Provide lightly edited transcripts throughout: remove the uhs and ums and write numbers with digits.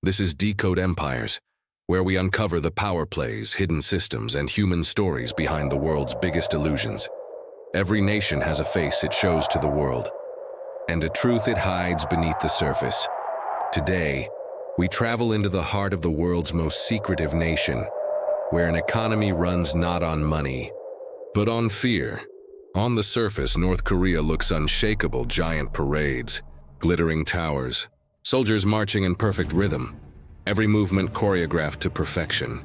This is Decode Empires, where we uncover the power plays, hidden systems, and human stories behind the world's biggest illusions. Every nation has a face it shows to the world, and a truth it hides beneath the surface. Today, we travel into the heart of the world's most secretive nation, where an economy runs not on money, but on fear. On the surface, North Korea looks unshakable: giant parades, glittering towers, soldiers marching in perfect rhythm, every movement choreographed to perfection.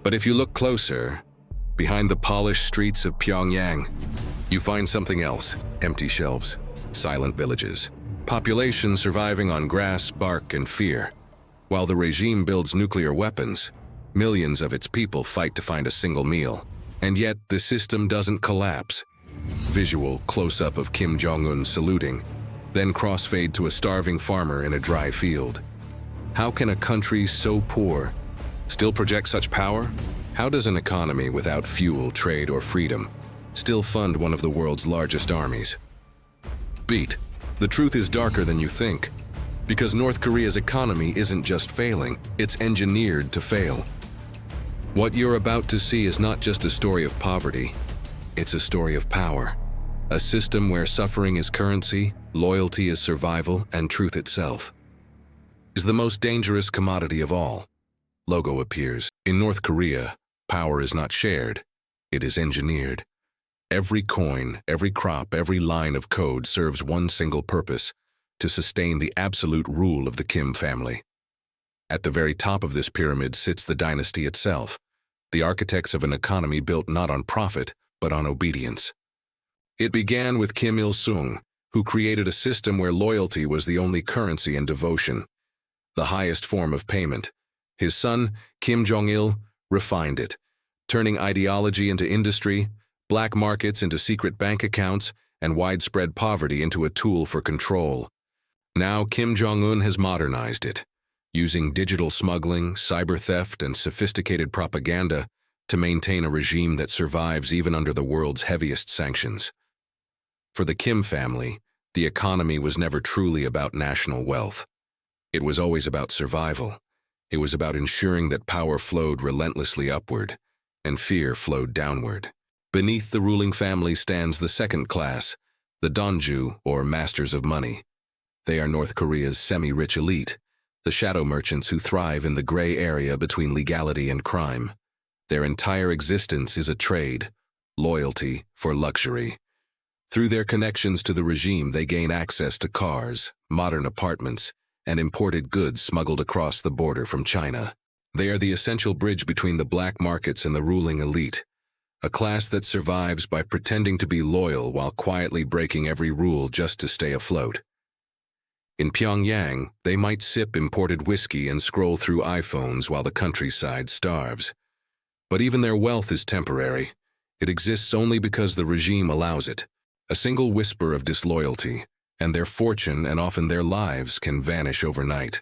But if you look closer, behind the polished streets of Pyongyang, you find something else: empty shelves, silent villages, population surviving on grass, bark, and fear. While the regime builds nuclear weapons, millions of its people fight to find a single meal. And yet, the system doesn't collapse. Visual close-up of Kim Jong-un saluting, then crossfade to a starving farmer in a dry field. How can a country so poor still project such power? How does an economy without fuel, trade, or freedom still fund one of the world's largest armies? Beat. The truth is darker than you think, because North Korea's economy isn't just failing, it's engineered to fail. What you're about to see is not just a story of poverty, it's a story of power. A system where suffering is currency, loyalty is survival, and truth itself is the most dangerous commodity of all. Logo appears. In North Korea, power is not shared, it is engineered. Every coin, every crop, every line of code serves one single purpose: to sustain the absolute rule of the Kim family. At the very top of this pyramid sits the dynasty itself, the architects of an economy built not on profit, but on obedience. It began with Kim Il-sung, who created a system where loyalty was the only currency and devotion, the highest form of payment. His son, Kim Jong-il, refined it, turning ideology into industry, black markets into secret bank accounts, and widespread poverty into a tool for control. Now Kim Jong-un has modernized it, using digital smuggling, cyber theft, and sophisticated propaganda to maintain a regime that survives even under the world's heaviest sanctions. For the Kim family, the economy was never truly about national wealth. It was always about survival. It was about ensuring that power flowed relentlessly upward, and fear flowed downward. Beneath the ruling family stands the second class, the Donju, or masters of money. They are North Korea's semi-rich elite, the shadow merchants who thrive in the gray area between legality and crime. Their entire existence is a trade, loyalty for luxury. Through their connections to the regime, they gain access to cars, modern apartments, and imported goods smuggled across the border from China. They are the essential bridge between the black markets and the ruling elite, a class that survives by pretending to be loyal while quietly breaking every rule just to stay afloat. In Pyongyang, they might sip imported whiskey and scroll through iPhones while the countryside starves. But even their wealth is temporary. It exists only because the regime allows it. A single whisper of disloyalty, and their fortune and often their lives can vanish overnight.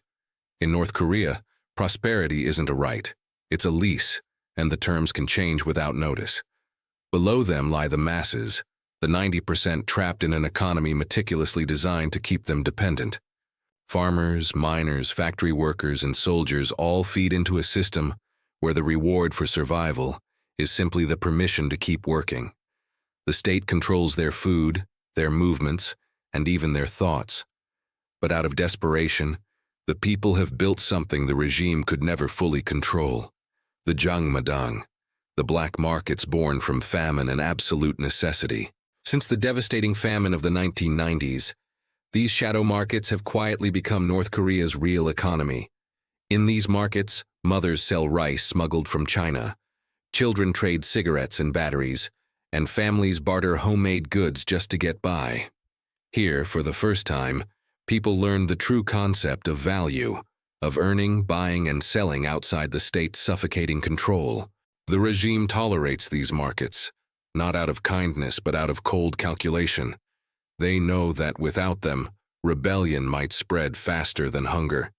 In North Korea, prosperity isn't a right, it's a lease, and the terms can change without notice. Below them lie the masses, the 90% trapped in an economy meticulously designed to keep them dependent. Farmers, miners, factory workers, and soldiers all feed into a system where the reward for survival is simply the permission to keep working. The state controls their food, their movements, and even their thoughts. But out of desperation, the people have built something the regime could never fully control: the Jangmadang, the black markets born from famine and absolute necessity. Since the devastating famine of the 1990s, these shadow markets have quietly become North Korea's real economy. In these markets, mothers sell rice smuggled from China, children trade cigarettes and batteries, and families barter homemade goods just to get by. Here, for the first time, people learn the true concept of value, of earning, buying, and selling outside the state's suffocating control. The regime tolerates these markets, not out of kindness but out of cold calculation. They know that without them, rebellion might spread faster than hunger.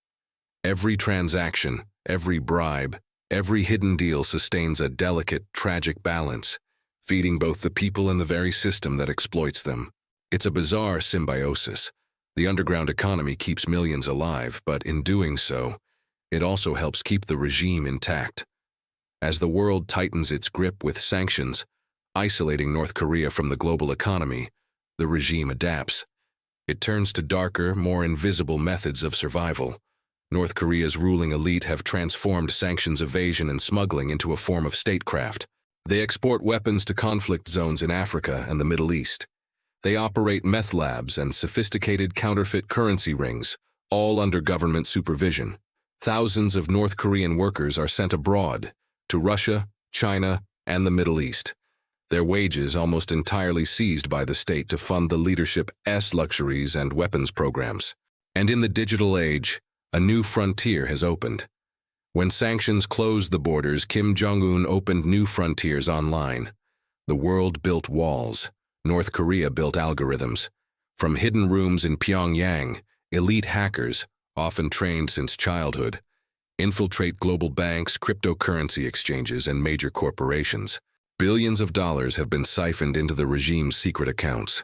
Every transaction, every bribe, every hidden deal sustains a delicate, tragic balance, feeding both the people and the very system that exploits them. It's a bizarre symbiosis. The underground economy keeps millions alive, but in doing so, it also helps keep the regime intact. As the world tightens its grip with sanctions, isolating North Korea from the global economy, the regime adapts. It turns to darker, more invisible methods of survival. North Korea's ruling elite have transformed sanctions evasion and smuggling into a form of statecraft. They export weapons to conflict zones in Africa and the Middle East. They operate meth labs and sophisticated counterfeit currency rings, all under government supervision. Thousands of North Korean workers are sent abroad, to Russia, China, and the Middle East. Their wages almost entirely seized by the state to fund the leadership's luxuries and weapons programs. And in the digital age, a new frontier has opened. When sanctions closed the borders, Kim Jong-un opened new frontiers online. The world built walls. North Korea built algorithms. From hidden rooms in Pyongyang, elite hackers, often trained since childhood, infiltrate global banks, cryptocurrency exchanges, and major corporations. Billions of dollars have been siphoned into the regime's secret accounts.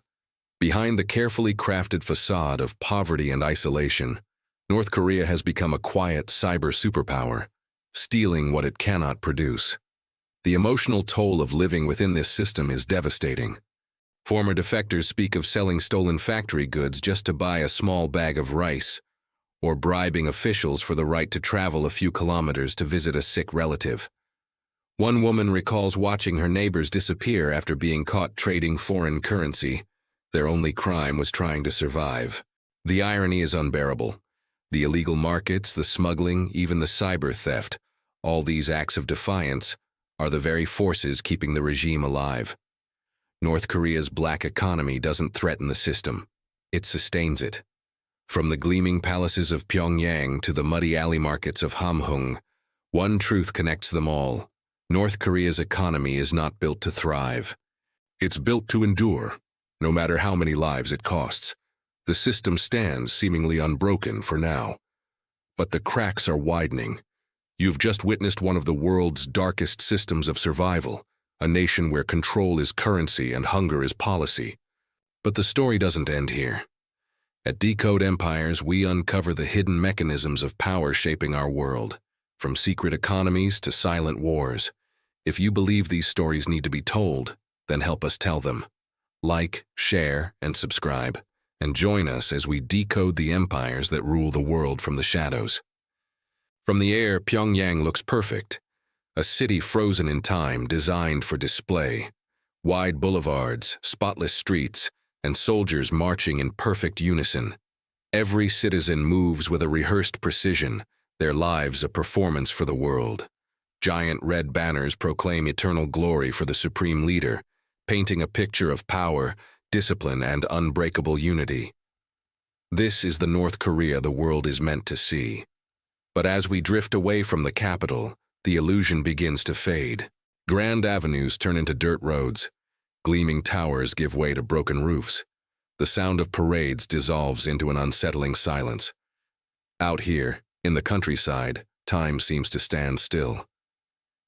Behind the carefully crafted facade of poverty and isolation, North Korea has become a quiet cyber superpower, stealing what it cannot produce. The emotional toll of living within this system is devastating. Former defectors speak of selling stolen factory goods just to buy a small bag of rice, or bribing officials for the right to travel a few kilometers to visit a sick relative. One woman recalls watching her neighbors disappear after being caught trading foreign currency. Their only crime was trying to survive. The irony is unbearable. The illegal markets, the smuggling, even the cyber theft, all these acts of defiance, are the very forces keeping the regime alive. North Korea's black economy doesn't threaten the system. It sustains it. From the gleaming palaces of Pyongyang to the muddy alley markets of Hamhung, one truth connects them all. North Korea's economy is not built to thrive. It's built to endure, no matter how many lives it costs. The system stands seemingly unbroken for now. But the cracks are widening. You've just witnessed one of the world's darkest systems of survival, a nation where control is currency and hunger is policy. But the story doesn't end here. At Decode Empires, we uncover the hidden mechanisms of power shaping our world, from secret economies to silent wars. If you believe these stories need to be told, then help us tell them. Like, share, and subscribe, and join us as we decode the empires that rule the world from the shadows. From the air, Pyongyang looks perfect. A city frozen in time, designed for display. Wide boulevards, spotless streets, and soldiers marching in perfect unison. Every citizen moves with a rehearsed precision, their lives a performance for the world. Giant red banners proclaim eternal glory for the supreme leader, painting a picture of power, discipline, and unbreakable unity. This is the North Korea the world is meant to see. But as we drift away from the capital, the illusion begins to fade. Grand avenues turn into dirt roads. Gleaming towers give way to broken roofs. The sound of parades dissolves into an unsettling silence. Out here, in the countryside, time seems to stand still.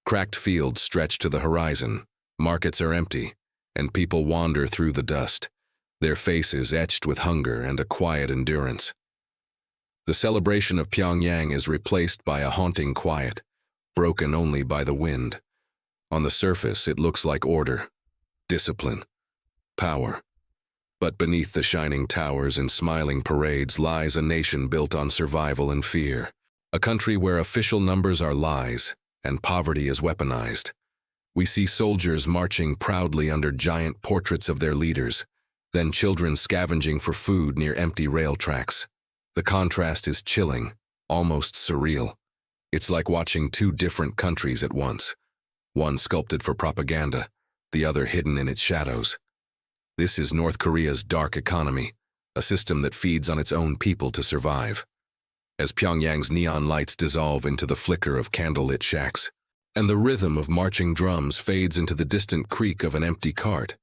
Cracked fields stretch to the horizon, markets are empty, and people wander through the dust, their faces etched with hunger and a quiet endurance. The celebration of Pyongyang is replaced by a haunting quiet, broken only by the wind. On the surface, it looks like order, discipline, power. But beneath the shining towers and smiling parades lies a nation built on survival and fear. A country where official numbers are lies and poverty is weaponized. We see soldiers marching proudly under giant portraits of their leaders, then children scavenging for food near empty rail tracks. The contrast is chilling, almost surreal. It's like watching two different countries at once, one sculpted for propaganda, the other hidden in its shadows. This is North Korea's dark economy, a system that feeds on its own people to survive. As Pyongyang's neon lights dissolve into the flicker of candlelit shacks, and the rhythm of marching drums fades into the distant creak of an empty cart,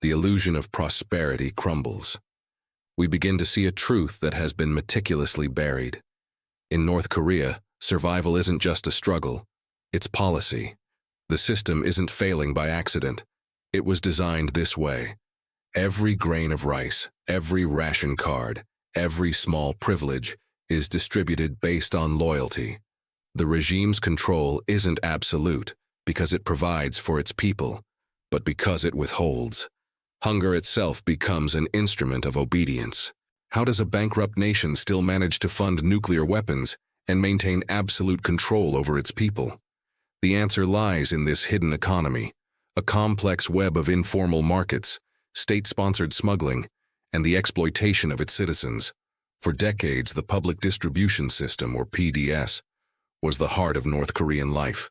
the illusion of prosperity crumbles. We begin to see a truth that has been meticulously buried. In North Korea, survival isn't just a struggle, it's policy. The system isn't failing by accident. It was designed this way. Every grain of rice, every ration card, every small privilege is distributed based on loyalty, The regime's control isn't absolute because it provides for its people, but because it withholds. Hunger itself becomes an instrument of obedience. How does a bankrupt nation still manage to fund nuclear weapons and maintain absolute control over its people? The answer lies in this hidden economy, a complex web of informal markets, state-sponsored smuggling, and the exploitation of its citizens. For decades, the public distribution system, or PDS, was the heart of North Korean life.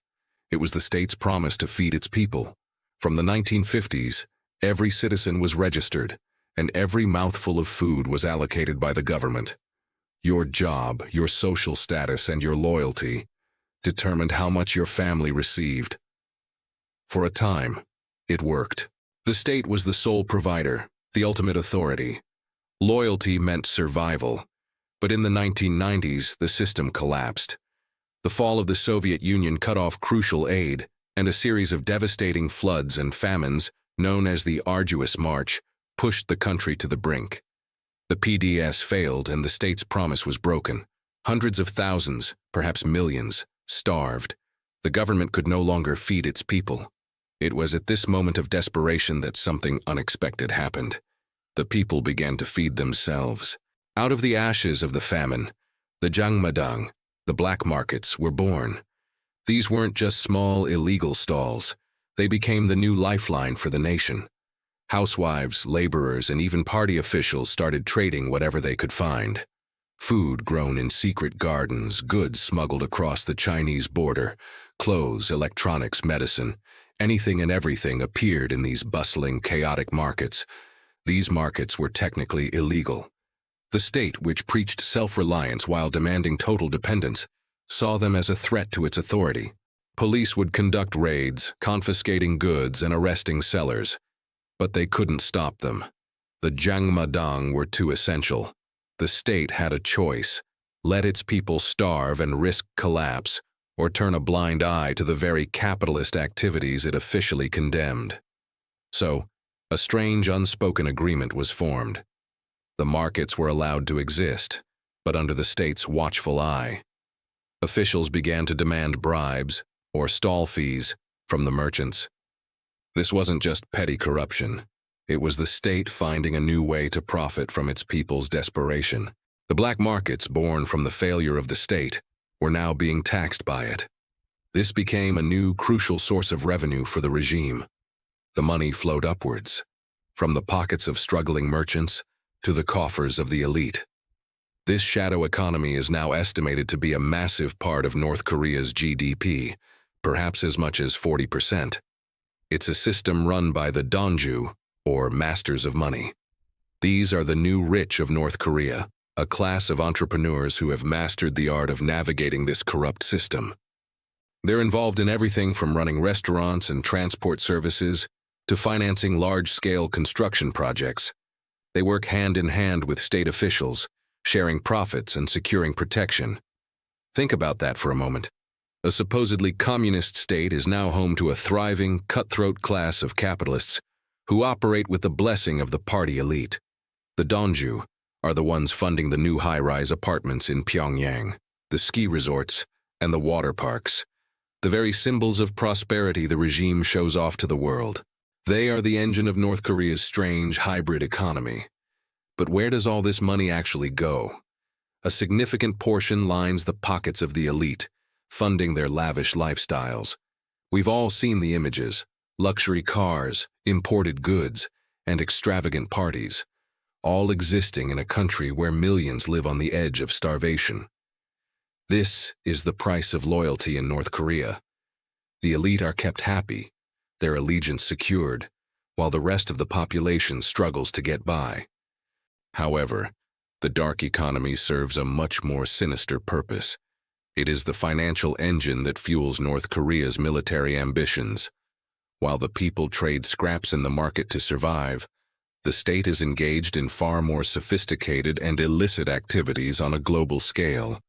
It was the state's promise to feed its people. From the 1950s, every citizen was registered, and every mouthful of food was allocated by the government. Your job, your social status, and your loyalty determined how much your family received. For a time, it worked. The state was the sole provider, the ultimate authority. Loyalty meant survival. But in the 1990s, the system collapsed. The fall of the Soviet Union cut off crucial aid, and a series of devastating floods and famines, known as the Arduous March, pushed the country to the brink. The PDS failed and the state's promise was broken. Hundreds of thousands, perhaps millions, starved. The government could no longer feed its people. It was at this moment of desperation that something unexpected happened. The people began to feed themselves. Out of the ashes of the famine, the Jangmadang, the black markets, were born. These weren't just small, illegal stalls. They became the new lifeline for the nation. Housewives, laborers, and even party officials started trading whatever they could find. Food grown in secret gardens, goods smuggled across the Chinese border, clothes, electronics, medicine, anything and everything appeared in these bustling, chaotic markets. These markets were technically illegal. The state, which preached self-reliance while demanding total dependence, saw them as a threat to its authority. Police would conduct raids, confiscating goods and arresting sellers. But they couldn't stop them. The Jangmadang were too essential. The state had a choice: let its people starve and risk collapse, or turn a blind eye to the very capitalist activities it officially condemned. So, a strange unspoken agreement was formed. The markets were allowed to exist, but under the state's watchful eye. Officials began to demand bribes, or stall fees, from the merchants. This wasn't just petty corruption. It was the state finding a new way to profit from its people's desperation. The black markets, born from the failure of the state, were now being taxed by it. This became a new, crucial source of revenue for the regime. The money flowed upwards, from the pockets of struggling merchants to the coffers of the elite. This shadow economy is now estimated to be a massive part of North Korea's GDP, perhaps as much as 40%. It's a system run by the Donju, or masters of money. These are the new rich of North Korea, a class of entrepreneurs who have mastered the art of navigating this corrupt system. They're involved in everything from running restaurants and transport services to financing large-scale construction projects. They work hand in hand with state officials, sharing profits and securing protection. Think about that for a moment. A supposedly communist state is now home to a thriving, cutthroat class of capitalists who operate with the blessing of the party elite. The Donju are the ones funding the new high-rise apartments in Pyongyang, the ski resorts, and the water parks, the very symbols of prosperity the regime shows off to the world. They are the engine of North Korea's strange hybrid economy. But where does all this money actually go? A significant portion lines the pockets of the elite, funding their lavish lifestyles. We've all seen the images: luxury cars, imported goods, and extravagant parties, all existing in a country where millions live on the edge of starvation. This is the price of loyalty in North Korea. The elite are kept happy, their allegiance secured, while the rest of the population struggles to get by. However, the dark economy serves a much more sinister purpose. It is the financial engine that fuels North Korea's military ambitions. While the people trade scraps in the market to survive, the state is engaged in far more sophisticated and illicit activities on a global scale.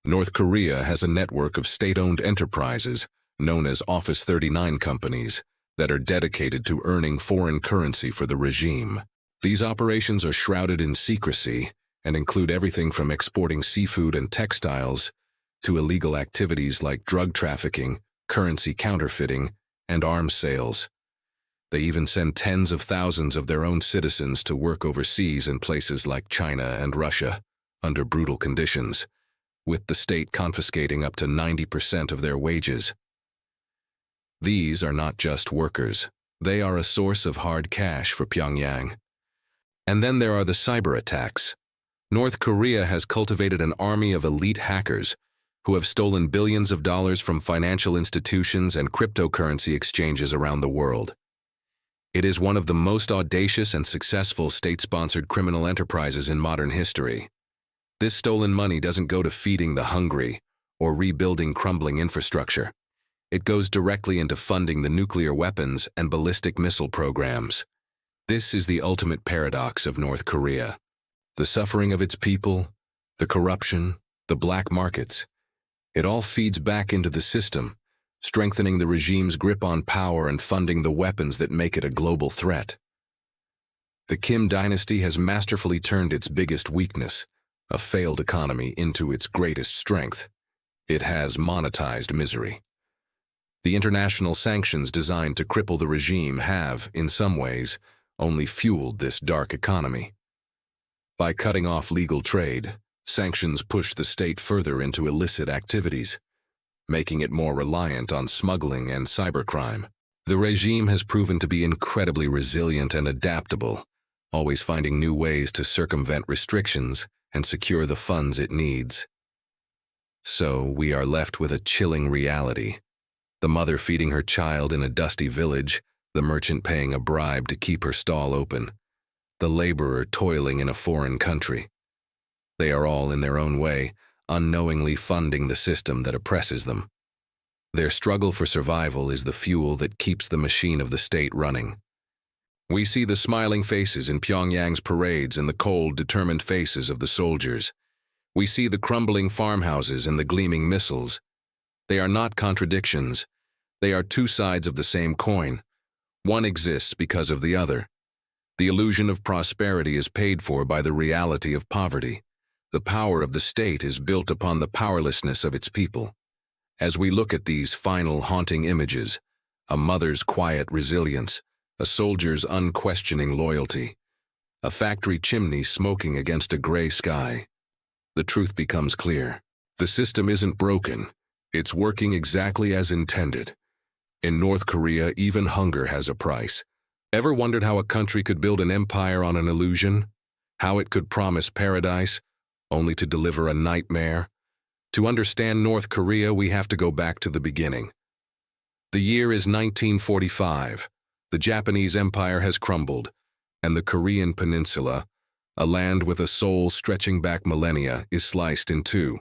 North Korea has a network of state-owned enterprises, known as Office 39 companies, that are dedicated to earning foreign currency for the regime. These operations are shrouded in secrecy and include everything from exporting seafood and textiles to illegal activities like drug trafficking, currency counterfeiting, and arms sales. They even send tens of thousands of their own citizens to work overseas in places like China and Russia, under brutal conditions, with the state confiscating up to 90% of their wages. These are not just workers. They are a source of hard cash for Pyongyang. And then there are the cyber attacks. North Korea has cultivated an army of elite hackers who have stolen billions of dollars from financial institutions and cryptocurrency exchanges around the world. It is one of the most audacious and successful state-sponsored criminal enterprises in modern history. This stolen money doesn't go to feeding the hungry or rebuilding crumbling infrastructure. It goes directly into funding the nuclear weapons and ballistic missile programs. This is the ultimate paradox of North Korea. The suffering of its people, the corruption, the black markets, it all feeds back into the system, strengthening the regime's grip on power and funding the weapons that make it a global threat. The Kim Dynasty has masterfully turned its biggest weakness, a failed economy, into its greatest strength. It has monetized misery. The international sanctions designed to cripple the regime have, in some ways, only fueled this dark economy. By cutting off legal trade, sanctions push the state further into illicit activities, making it more reliant on smuggling and cybercrime. The regime has proven to be incredibly resilient and adaptable, always finding new ways to circumvent restrictions and secure the funds it needs. So we are left with a chilling reality. The mother feeding her child in a dusty village, the merchant paying a bribe to keep her stall open, the laborer toiling in a foreign country. They are all, in their own way, unknowingly funding the system that oppresses them. Their struggle for survival is the fuel that keeps the machine of the state running. We see the smiling faces in Pyongyang's parades and the cold, determined faces of the soldiers. We see the crumbling farmhouses and the gleaming missiles. They are not contradictions. They are two sides of the same coin. One exists because of the other. The illusion of prosperity is paid for by the reality of poverty. The power of the state is built upon the powerlessness of its people. As we look at these final haunting images, a mother's quiet resilience, a soldier's unquestioning loyalty, a factory chimney smoking against a gray sky, the truth becomes clear. The system isn't broken. It's working exactly as intended. In North Korea, even hunger has a price. Ever wondered how a country could build an empire on an illusion? How it could promise paradise, only to deliver a nightmare? To understand North Korea, we have to go back to the beginning. The year is 1945. The Japanese empire has crumbled, and the Korean peninsula, a land with a soul stretching back millennia, is sliced in two.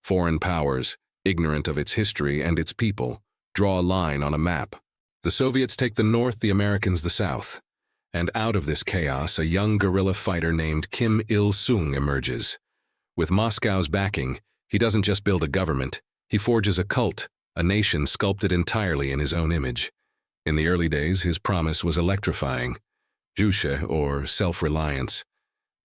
Foreign powers, ignorant of its history and its people, draw a line on a map. The Soviets take the north, the Americans the south. And out of this chaos, a young guerrilla fighter named Kim Il-sung emerges. With Moscow's backing, he doesn't just build a government, he forges a cult, a nation sculpted entirely in his own image. In the early days, his promise was electrifying. Jushe, or self-reliance.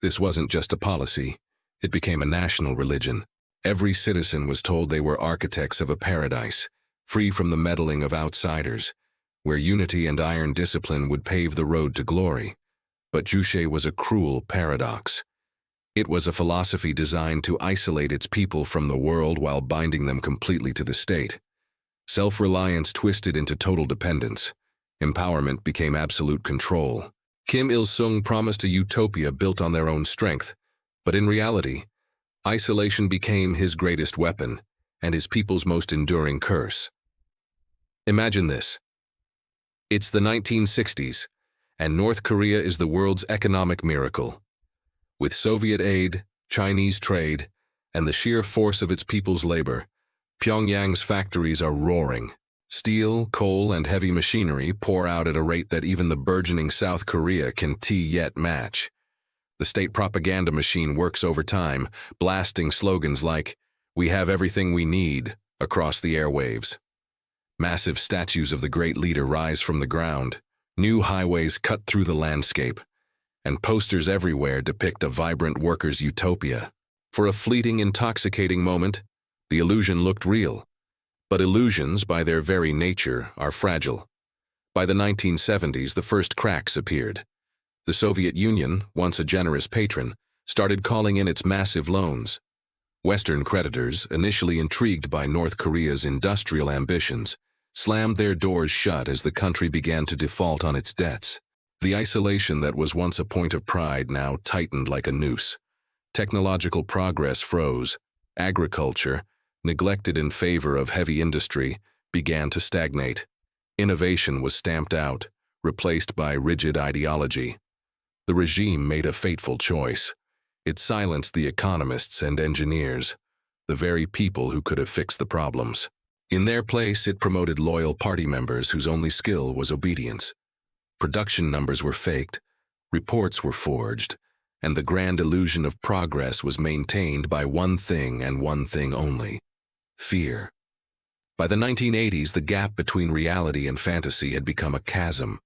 This wasn't just a policy, it became a national religion. Every citizen was told they were architects of a paradise, free from the meddling of outsiders, where unity and iron discipline would pave the road to glory. But Jushe was a cruel paradox. It was a philosophy designed to isolate its people from the world while binding them completely to the state. Self-reliance twisted into total dependence. Empowerment became absolute control. Kim Il-sung promised a utopia built on their own strength, but in reality, isolation became his greatest weapon and his people's most enduring curse. Imagine this. It's the 1960s, and North Korea is the world's economic miracle. With Soviet aid, Chinese trade, and the sheer force of its people's labor, Pyongyang's factories are roaring. Steel, coal, and heavy machinery pour out at a rate that even the burgeoning South Korea can yet match. The state propaganda machine works overtime, blasting slogans like, "We have everything we need," across the airwaves. Massive statues of the great leader rise from the ground, new highways cut through the landscape, and posters everywhere depict a vibrant workers' utopia. For a fleeting, intoxicating moment, The illusion looked real, but illusions, by their very nature, are fragile. By the 1970s, the first cracks appeared. The Soviet Union, once a generous patron, started calling in its massive loans. Western creditors, initially intrigued by North Korea's industrial ambitions, slammed their doors shut as the country began to default on its debts. The isolation that was once a point of pride now tightened like a noose. Technological progress froze. Agriculture, neglected in favor of heavy industry, began to stagnate. Innovation was stamped out, replaced by rigid ideology. The regime made a fateful choice. It silenced the economists and engineers, the very people who could have fixed the problems. In their place, it promoted loyal party members whose only skill was obedience. Production numbers were faked, reports were forged, and the grand illusion of progress was maintained by one thing and one thing only: fear. By the 1980s, the gap between reality and fantasy had become a chasm.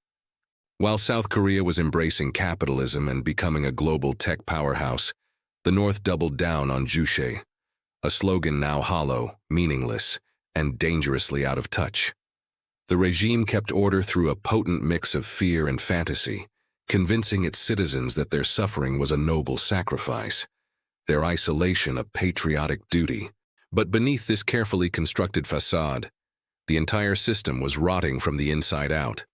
While South Korea was embracing capitalism and becoming a global tech powerhouse, the North doubled down on Juche, a slogan now hollow, meaningless, and dangerously out of touch. The regime kept order through a potent mix of fear and fantasy, convincing its citizens that their suffering was a noble sacrifice, their isolation a patriotic duty. But beneath this carefully constructed facade, the entire system was rotting from the inside out.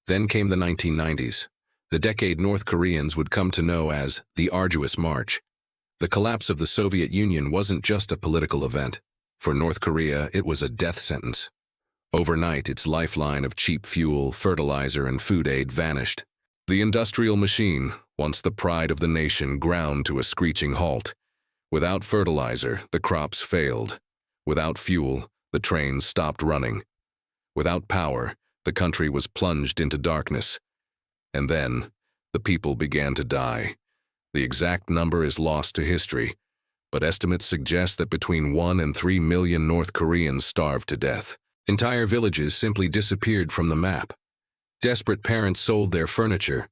Then came the 1990s, the decade North Koreans would come to know as the Arduous March. The collapse of the Soviet Union wasn't just a political event. For North Korea, it was a death sentence. Overnight, its lifeline of cheap fuel, fertilizer, and food aid vanished. The industrial machine, once the pride of the nation, ground to a screeching halt. Without fertilizer, the crops failed. Without fuel, the trains stopped running. Without power, the country was plunged into darkness. And then, the people began to die. The exact number is lost to history, but estimates suggest that between 1 and 3 million North Koreans starved to death. Entire villages simply disappeared from the map. Desperate parents sold their furniture,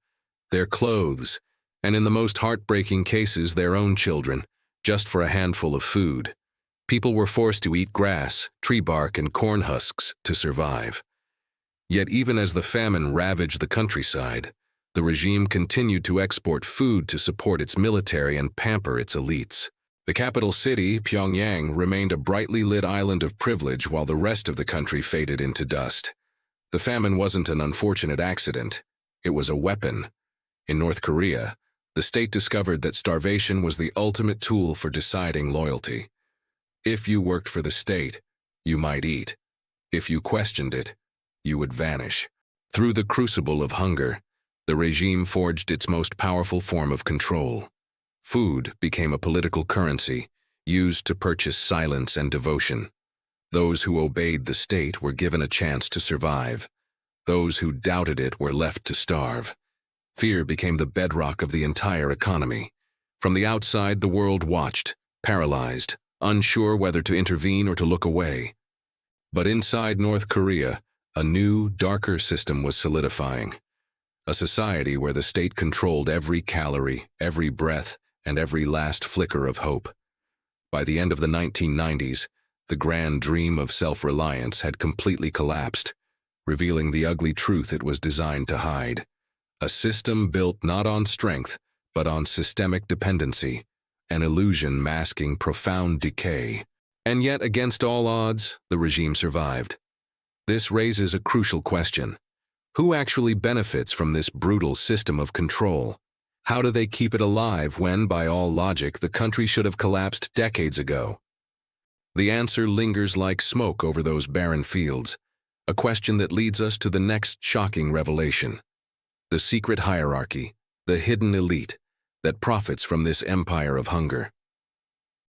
their clothes, and in the most heartbreaking cases, their own children, just for a handful of food. People were forced to eat grass, tree bark, and corn husks to survive. Yet even as the famine ravaged the countryside, the regime continued to export food to support its military and pamper its elites. The capital city, Pyongyang, remained a brightly lit island of privilege while the rest of the country faded into dust. The famine wasn't an unfortunate accident. It was a weapon. In North Korea, the state discovered that starvation was the ultimate tool for deciding loyalty. If you worked for the state, you might eat. If you questioned it, you would vanish. Through the crucible of hunger, the regime forged its most powerful form of control. Food became a political currency, used to purchase silence and devotion. Those who obeyed the state were given a chance to survive. Those who doubted it were left to starve. Fear became the bedrock of the entire economy. From the outside, the world watched, paralyzed, unsure whether to intervene or to look away. But inside North Korea, a new, darker system was solidifying. A society where the state controlled every calorie, every breath, and every last flicker of hope. By the end of the 1990s, the grand dream of self-reliance had completely collapsed, revealing the ugly truth it was designed to hide. A system built not on strength, but on systemic dependency, an illusion masking profound decay. And yet, against all odds, the regime survived. This raises a crucial question. Who actually benefits from this brutal system of control? How do they keep it alive when, by all logic, the country should have collapsed decades ago? The answer lingers like smoke over those barren fields, a question that leads us to the next shocking revelation. The secret hierarchy, the hidden elite, that profits from this empire of hunger.